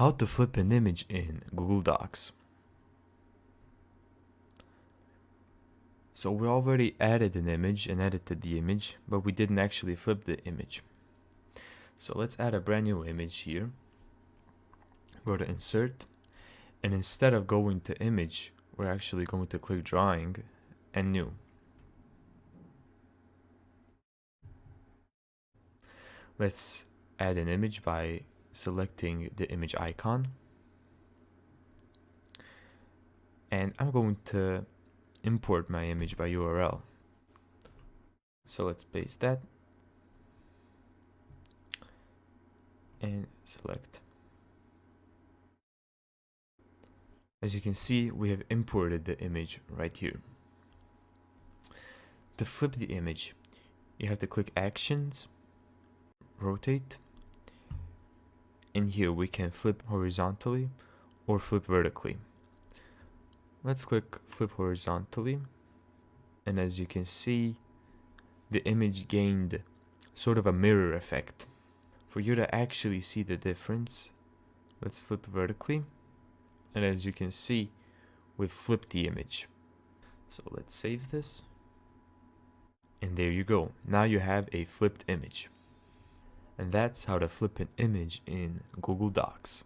How to flip an image in Google Docs. So we already added an image and edited the image, but we didn't actually flip the image. So let's add a brand new image here. Go to Insert, and instead of going to Image, we're actually going to click Drawing and New. Let's add an image by selecting the image icon. And I'm going to import my image by URL. So let's paste that and select. As you can see, we have imported the image right here. To flip the image, you have to click Actions, Rotate, and here we can flip horizontally or flip vertically. Let's click Flip horizontally, and as you can see, the image gained sort of a mirror effect. For you to actually see the difference, let's flip vertically, and as you can see, we've flipped the image. So let's save this, and there you go. Now you have a flipped image. And that's how to flip an image in Google Docs.